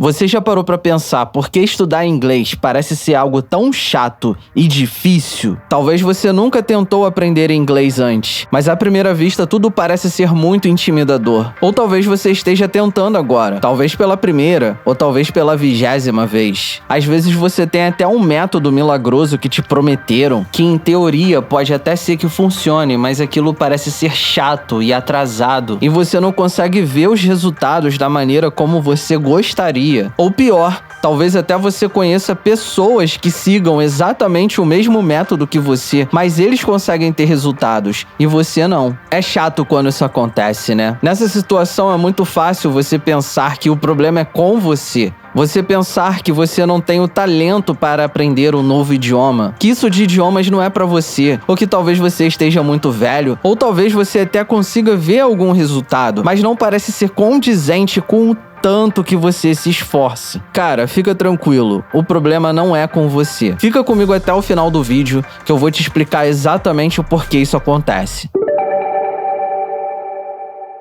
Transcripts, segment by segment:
Você já parou pra pensar por que estudar inglês parece ser algo tão chato e difícil? Talvez você nunca tentou aprender inglês antes, mas à primeira vista tudo parece ser muito intimidador. Ou talvez você esteja tentando agora, talvez pela primeira, ou talvez pela 20ª vez. Às vezes você tem até um método milagroso que te prometeram, que em teoria pode até ser que funcione, mas aquilo parece ser chato e atrasado, e você não consegue ver os resultados da maneira como você gostaria. Ou pior, talvez até você conheça pessoas que sigam exatamente o mesmo método que você, mas eles conseguem ter resultados e você não. É chato quando isso acontece, né? Nessa situação é muito fácil você pensar que o problema é com você. Você pensar que você não tem o talento para aprender um novo idioma, que isso de idiomas não é para você, ou que talvez você esteja muito velho, ou talvez você até consiga ver algum resultado, mas não parece ser condizente com o tanto que você se esforce. Cara, fica tranquilo, o problema não é com você. Fica comigo até o final do vídeo que eu vou te explicar exatamente o porquê isso acontece.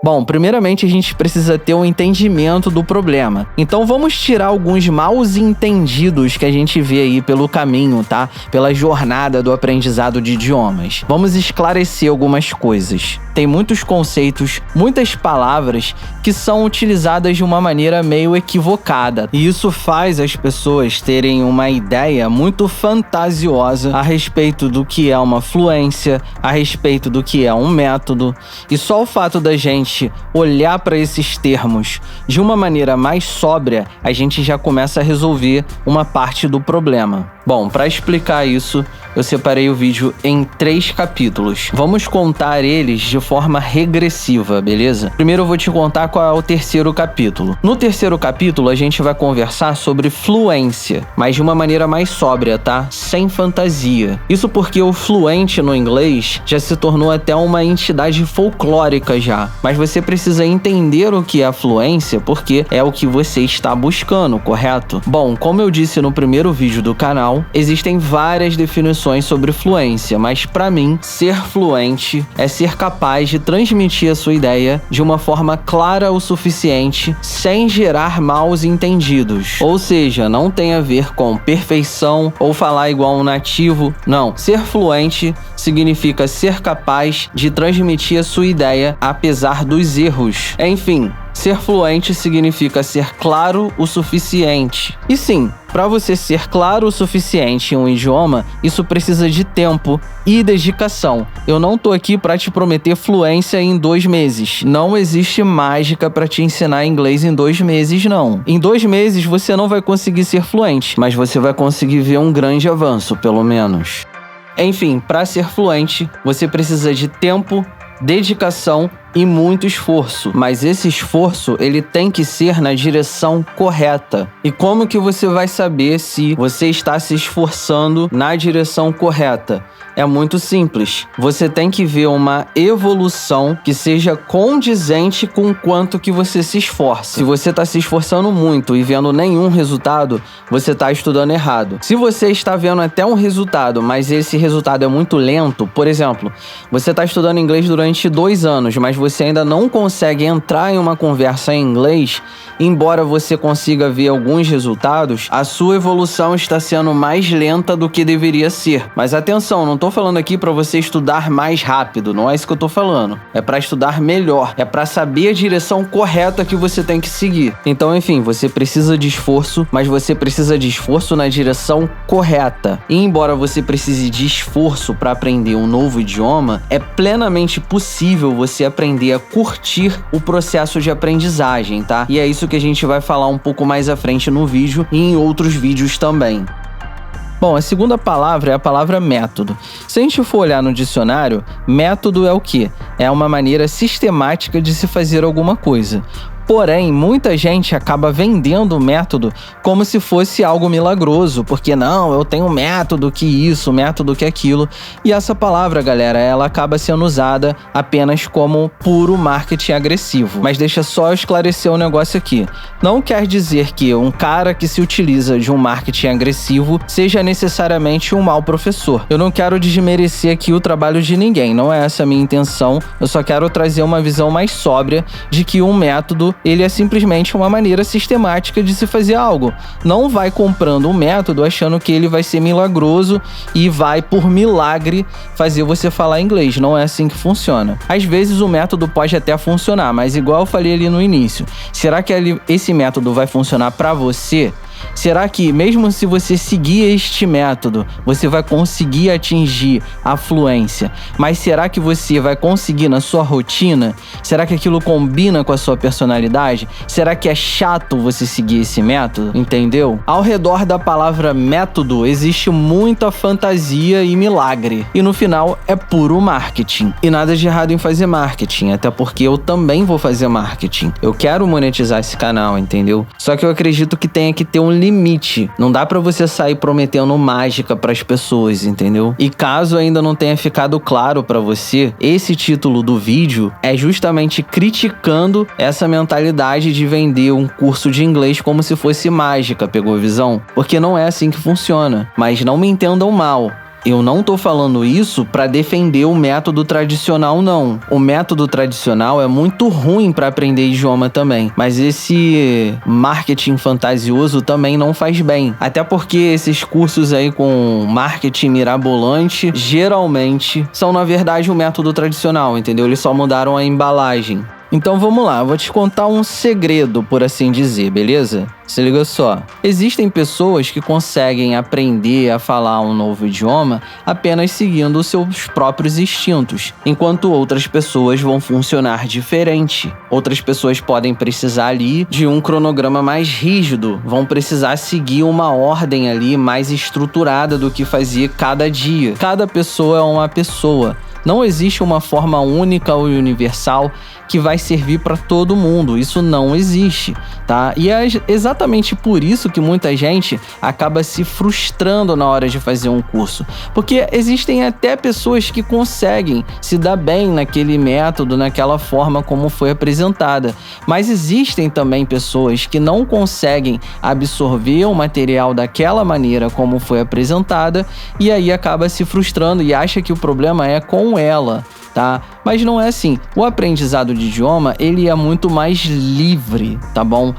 Bom, primeiramente a gente precisa ter um entendimento do problema. Então vamos tirar alguns maus entendidos que a gente vê aí pelo caminho, tá? Pela jornada do aprendizado de idiomas. Vamos esclarecer algumas coisas. Tem muitos conceitos, muitas palavras que são utilizadas de uma maneira meio equivocada. E isso faz as pessoas terem uma ideia muito fantasiosa a respeito do que é uma fluência, a respeito do que é um método. E só o fato da gente olhar para esses termos de uma maneira mais sóbria, a gente já começa a resolver uma parte do problema. Bom, para explicar isso, eu separei o vídeo em 3 capítulos. Vamos contar eles de forma regressiva, beleza? Primeiro eu vou te contar qual é o 3º capítulo. No 3º capítulo, a gente vai conversar sobre fluência, mas de uma maneira mais sóbria, tá? Sem fantasia. Isso porque o fluente no inglês já se tornou até uma entidade folclórica já. Mas você precisa entender o que é a fluência, porque é o que você está buscando, correto? Bom, como eu disse no primeiro vídeo do canal, existem várias definições sobre fluência, mas para mim, ser fluente é ser capaz de transmitir a sua ideia de uma forma clara o suficiente, sem gerar maus entendidos. Ou seja, não tem a ver com perfeição ou falar igual um nativo. Não, ser fluente significa ser capaz de transmitir a sua ideia apesar dos erros. Enfim, ser fluente significa ser claro o suficiente. E sim, para você ser claro o suficiente em um idioma, isso precisa de tempo e dedicação. Eu não tô aqui para te prometer fluência em 2 meses. Não existe mágica para te ensinar inglês em 2 meses, não. Em 2 meses você não vai conseguir ser fluente, mas você vai conseguir ver um grande avanço, pelo menos. Enfim, para ser fluente, você precisa de tempo, dedicação e muito esforço, mas esse esforço ele tem que ser na direção correta. E como que você vai saber se você está se esforçando na direção correta? É muito simples. Você tem que ver uma evolução que seja condizente com o quanto que você se esforça. Se você está se esforçando muito e vendo nenhum resultado, você está estudando errado. Se você está vendo até um resultado, mas esse resultado é muito lento, por exemplo, você está estudando inglês durante 2 anos, mas você ainda não consegue entrar em uma conversa em inglês, embora você consiga ver alguns resultados, a sua evolução está sendo mais lenta do que deveria ser. Mas atenção, não tô falando aqui para você estudar mais rápido, não é isso que eu tô falando. É para estudar melhor, é para saber a direção correta que você tem que seguir. Então, enfim, você precisa de esforço, mas você precisa de esforço na direção correta. E embora você precise de esforço para aprender um novo idioma, é plenamente possível você aprender a curtir o processo de aprendizagem, tá? E é isso que a gente vai falar um pouco mais à frente no vídeo e em outros vídeos também. Bom, a segunda palavra é a palavra método. Se a gente for olhar no dicionário, método é o quê? É uma maneira sistemática de se fazer alguma coisa. Porém, muita gente acaba vendendo o método como se fosse algo milagroso, porque não, eu tenho um método que isso, método que aquilo. E essa palavra, galera, ela acaba sendo usada apenas como puro marketing agressivo. Mas deixa só eu esclarecer um negócio aqui. Não quer dizer que um cara que se utiliza de um marketing agressivo seja necessariamente um mau professor. Eu não quero desmerecer aqui o trabalho de ninguém, não é essa a minha intenção. Eu só quero trazer uma visão mais sóbria de que um método ele é simplesmente uma maneira sistemática de se fazer algo. Não vai comprando um método achando que ele vai ser milagroso e vai, por milagre, fazer você falar inglês. Não é assim que funciona. Às vezes o método pode até funcionar, mas igual eu falei ali no início, será que esse método vai funcionar para você? Será que, mesmo se você seguir este método, você vai conseguir atingir a fluência? Mas será que você vai conseguir na sua rotina? Será que aquilo combina com a sua personalidade? Será que é chato você seguir esse método? Entendeu? Ao redor da palavra método existe muita fantasia e milagre. E no final é puro marketing. E nada de errado em fazer marketing, até porque eu também vou fazer marketing. Eu quero monetizar esse canal, entendeu? Só que eu acredito que tenha que ter um limite. Não dá pra você sair prometendo mágica pras pessoas, entendeu? E caso ainda não tenha ficado claro pra você, esse título do vídeo é justamente criticando essa mentalidade de vender um curso de inglês como se fosse mágica, pegou a visão? Porque não é assim que funciona. Mas não me entendam mal. Eu não tô falando isso para defender o método tradicional, não. O método tradicional é muito ruim para aprender idioma também. Mas esse marketing fantasioso também não faz bem. Até porque esses cursos aí com marketing mirabolante, geralmente, são na verdade o método tradicional, entendeu? Eles só mudaram a embalagem. Então vamos lá, eu vou te contar um segredo, por assim dizer, beleza? Se liga só. Existem pessoas que conseguem aprender a falar um novo idioma apenas seguindo os seus próprios instintos, enquanto outras pessoas vão funcionar diferente. Outras pessoas podem precisar ali de um cronograma mais rígido, vão precisar seguir uma ordem ali mais estruturada do que fazer cada dia. Cada pessoa é uma pessoa. Não existe uma forma única ou universal que vai servir para todo mundo. Isso não existe, tá? E é exatamente por isso que muita gente acaba se frustrando na hora de fazer um curso. Porque existem até pessoas que conseguem se dar bem naquele método, naquela forma como foi apresentada. Mas existem também pessoas que não conseguem absorver o material daquela maneira como foi apresentada e aí acaba se frustrando e acha que o problema é com ela, tá? Mas não é assim. O aprendizado de idioma, ele é muito mais livre, tá bom?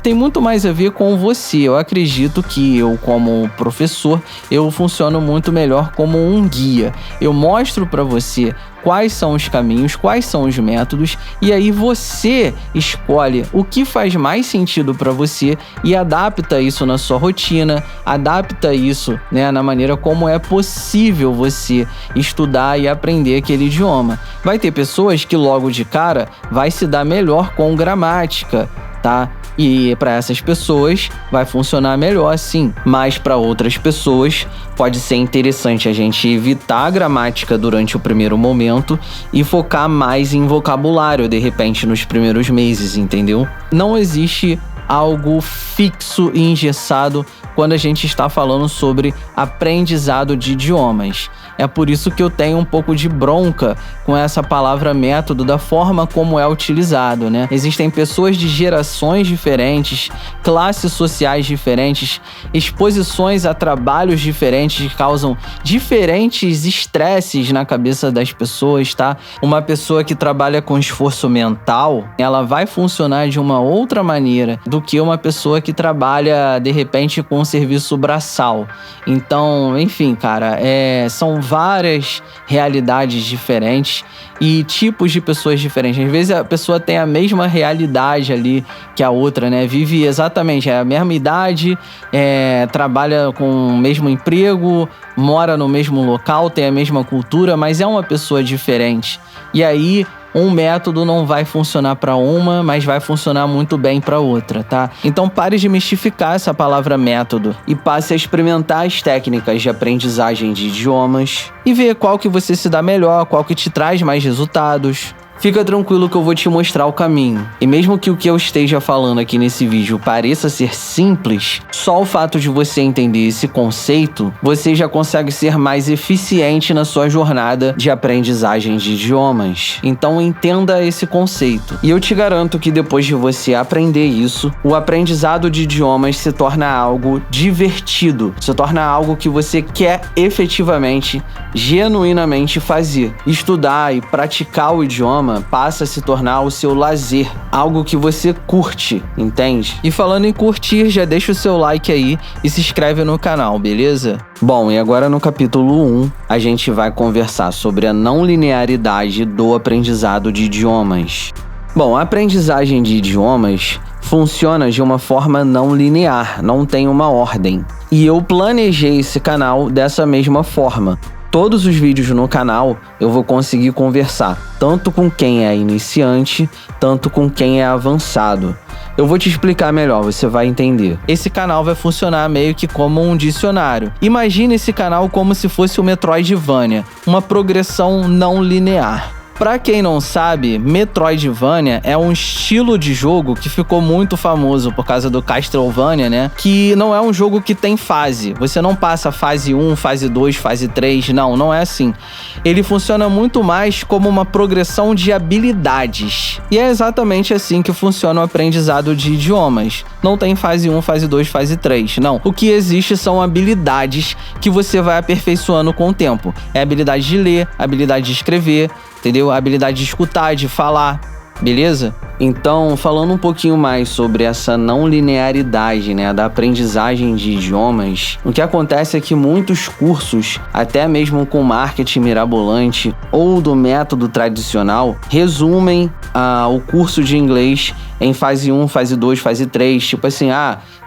Tem muito mais a ver com você. Eu acredito que eu, como professor, eu funciono muito melhor como um guia. Eu mostro para você quais são os caminhos, quais são os métodos, e aí você escolhe o que faz mais sentido para você e adapta isso na sua rotina, adapta isso, né, na maneira como é possível você estudar e aprender aquele idioma. Vai ter pessoas que logo de cara vai se dar melhor com gramática, tá? E para essas pessoas vai funcionar melhor sim, mas para outras pessoas pode ser interessante a gente evitar a gramática durante o primeiro momento e focar mais em vocabulário, de repente, nos primeiros meses, entendeu? Não existe algo fixo e engessado quando a gente está falando sobre aprendizado de idiomas. É por isso que eu tenho um pouco de bronca com essa palavra método, da forma como é utilizado, né? Existem pessoas de gerações diferentes, classes sociais diferentes, exposições a trabalhos diferentes que causam diferentes estresses na cabeça das pessoas, tá? Uma pessoa que trabalha com esforço mental, ela vai funcionar de uma outra maneira do que uma pessoa que trabalha, de repente, com um serviço braçal. Então, enfim, cara, são várias realidades diferentes e tipos de pessoas diferentes. Às vezes a pessoa tem a mesma realidade ali que a outra, né? Vive exatamente a mesma idade, trabalha com o mesmo emprego, mora no mesmo local, tem a mesma cultura, mas é uma pessoa diferente. E aí um método não vai funcionar para uma, mas vai funcionar muito bem para outra, tá? Então pare de mistificar essa palavra método e passe a experimentar as técnicas de aprendizagem de idiomas e ver qual que você se dá melhor, qual que te traz mais resultados. Fica tranquilo que eu vou te mostrar o caminho. E mesmo que o que eu esteja falando aqui nesse vídeo pareça ser simples, só o fato de você entender esse conceito, você já consegue ser mais eficiente na sua jornada de aprendizagem de idiomas. Então entenda esse conceito. E eu te garanto que depois de você aprender isso, o aprendizado de idiomas se torna algo divertido, se torna algo que você quer efetivamente, genuinamente fazer. Estudar e praticar o idioma idioma passa a se tornar o seu lazer, algo que você curte, entende? E falando em curtir, já deixa o seu like aí e se inscreve no canal, beleza? Bom, e agora no capítulo 1, a gente vai conversar sobre a não linearidade do aprendizado de idiomas. Bom, a aprendizagem de idiomas funciona de uma forma não linear, não tem uma ordem. E eu planejei esse canal dessa mesma forma. Todos os vídeos no canal eu vou conseguir conversar, tanto com quem é iniciante, tanto com quem é avançado. Eu vou te explicar melhor, você vai entender. Esse canal vai funcionar meio que como um dicionário. Imagine esse canal como se fosse o Metroidvania, uma progressão não linear. Pra quem não sabe, Metroidvania é um estilo de jogo que ficou muito famoso por causa do Castlevania, né? Que não é um jogo que tem fase. Você não passa fase 1, fase 2, fase 3, não é assim. Ele funciona muito mais como uma progressão de habilidades. E é exatamente assim que funciona o aprendizado de idiomas. Não tem fase 1, fase 2, fase 3, não. O que existe são habilidades que você vai aperfeiçoando com o tempo. É a habilidade de ler, a habilidade de escrever, entendeu? A habilidade de escutar, de falar, beleza? Então, falando um pouquinho mais sobre essa não linearidade, né, da aprendizagem de idiomas, o que acontece é que muitos cursos, até mesmo com marketing mirabolante ou do método tradicional, resumem o curso de inglês em fase 1, fase 2, fase 3, tipo assim,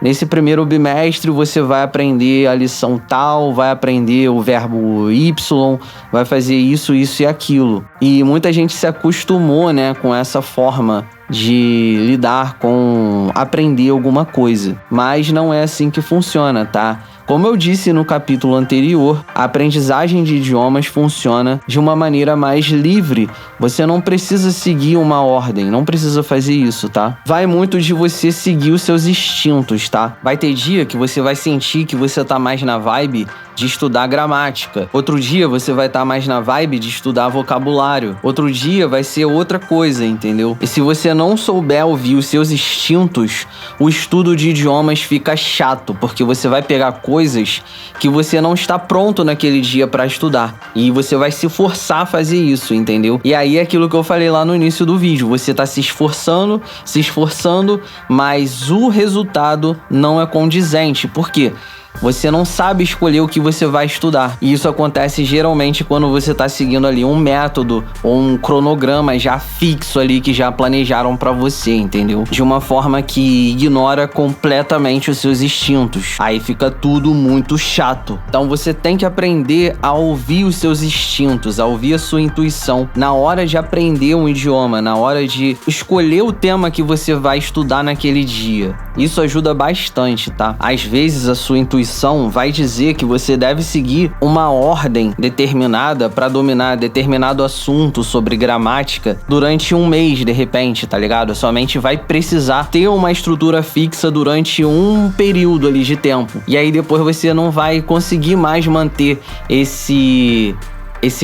nesse primeiro bimestre você vai aprender a lição tal, vai aprender o verbo Y, vai fazer isso, isso e aquilo. E muita gente se acostumou, né, com essa forma de lidar com aprender alguma coisa. Mas não é assim que funciona, tá? Como eu disse no capítulo anterior, a aprendizagem de idiomas funciona de uma maneira mais livre. Você não precisa seguir uma ordem, não precisa fazer isso, tá? Vai muito de você seguir os seus instintos, tá? Vai ter dia que você vai sentir que você tá mais na vibe de estudar gramática. Outro dia você vai estar mais na vibe de estudar vocabulário. Outro dia vai ser outra coisa, entendeu? E se você não souber ouvir os seus instintos, o estudo de idiomas fica chato, porque você vai pegar coisas que você não está pronto naquele dia para estudar. E você vai se forçar a fazer isso, entendeu? E aí é aquilo que eu falei lá no início do vídeo. Você tá se esforçando, mas o resultado não é condizente. Por quê? Você não sabe escolher o que você vai estudar. E isso acontece geralmente quando você está seguindo ali um método ou um cronograma já fixo ali que já planejaram para você, entendeu? De uma forma que ignora completamente os seus instintos. Aí fica tudo muito chato. Então você tem que aprender a ouvir os seus instintos, a ouvir a sua intuição na hora de aprender um idioma, na hora de escolher o tema que você vai estudar naquele dia. Isso ajuda bastante, tá? Às vezes a sua intuição vai dizer que você deve seguir uma ordem determinada para dominar determinado assunto sobre gramática durante um mês, de repente, tá ligado? A sua mente vai precisar ter uma estrutura fixa durante um período ali de tempo. E aí depois você não vai conseguir mais manter esse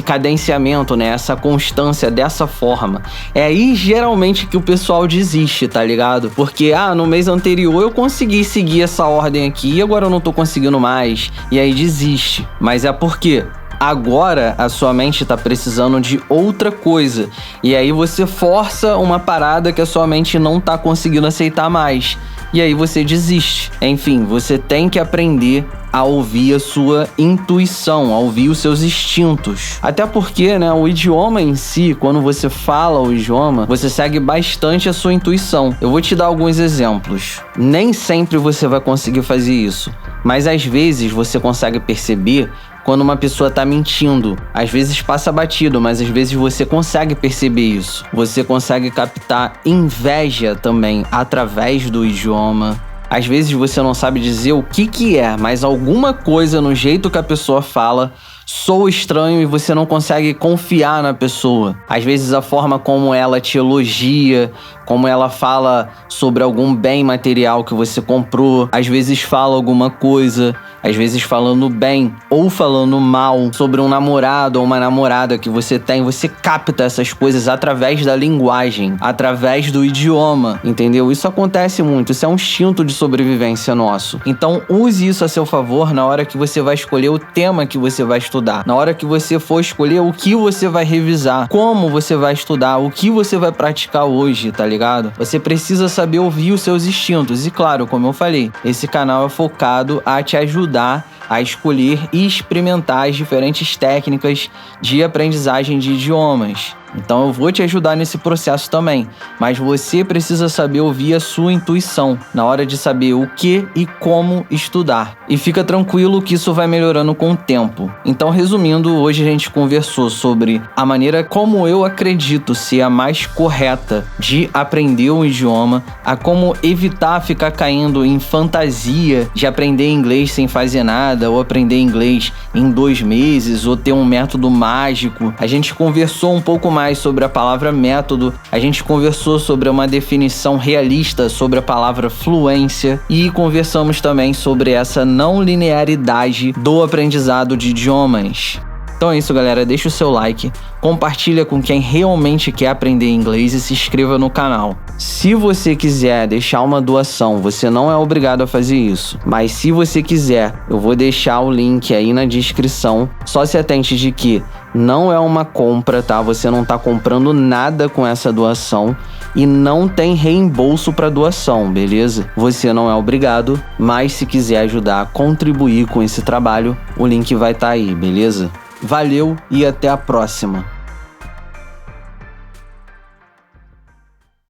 cadenciamento, né? Essa constância dessa forma. É aí geralmente que o pessoal desiste, tá ligado? Porque, no mês anterior eu consegui seguir essa ordem aqui e agora eu não tô conseguindo mais. E aí desiste. Mas é porque agora a sua mente tá precisando de outra coisa. E aí você força uma parada que a sua mente não tá conseguindo aceitar mais. E aí você desiste. Enfim, você tem que aprender a ouvir a sua intuição, a ouvir os seus instintos. Até porque, né, o idioma em si, quando você fala o idioma, você segue bastante a sua intuição. Eu vou te dar alguns exemplos. Nem sempre você vai conseguir fazer isso, mas às vezes você consegue perceber quando uma pessoa tá mentindo. Às vezes passa batido, mas às vezes você consegue perceber isso. Você consegue captar inveja também através do idioma. Às vezes você não sabe dizer o que é, mas alguma coisa no jeito que a pessoa fala soa estranho e você não consegue confiar na pessoa. Às vezes a forma como ela te elogia, como ela fala sobre algum bem material que você comprou, às vezes fala alguma coisa, às vezes falando bem ou falando mal sobre um namorado ou uma namorada que você tem. Você capta essas coisas através da linguagem, através do idioma, entendeu? Isso acontece muito, isso é um instinto de sobrevivência nosso. Então use isso a seu favor na hora que você vai escolher o tema que você vai estudar, na hora que você for escolher o que você vai revisar, como você vai estudar, o que você vai praticar hoje, tá ligado? Você precisa saber ouvir os seus instintos. E claro, como eu falei, esse canal é focado a te ajudar a escolher e experimentar as diferentes técnicas de aprendizagem de idiomas. Então eu vou te ajudar nesse processo também, mas você precisa saber ouvir a sua intuição na hora de saber o que e como estudar. E fica tranquilo que isso vai melhorando com o tempo. Então, resumindo, hoje a gente conversou sobre a maneira como eu acredito ser a mais correta de aprender um idioma, a como evitar ficar caindo em fantasia de aprender inglês sem fazer nada, ou aprender inglês em 2 meses, ou ter um método mágico. A gente conversou um pouco mais sobre a palavra método, a gente conversou sobre uma definição realista sobre a palavra fluência e conversamos também sobre essa não linearidade do aprendizado de idiomas. Então é isso, galera, deixa o seu like, compartilha com quem realmente quer aprender inglês e se inscreva no canal. Se você quiser deixar uma doação, você não é obrigado a fazer isso, mas se você quiser, eu vou deixar o link aí na descrição. Só se atente de que não é uma compra, tá? Você não tá comprando nada com essa doação e não tem reembolso para doação, beleza? Você não é obrigado, mas se quiser ajudar a contribuir com esse trabalho, o link vai estar aí, beleza? Valeu e até a próxima!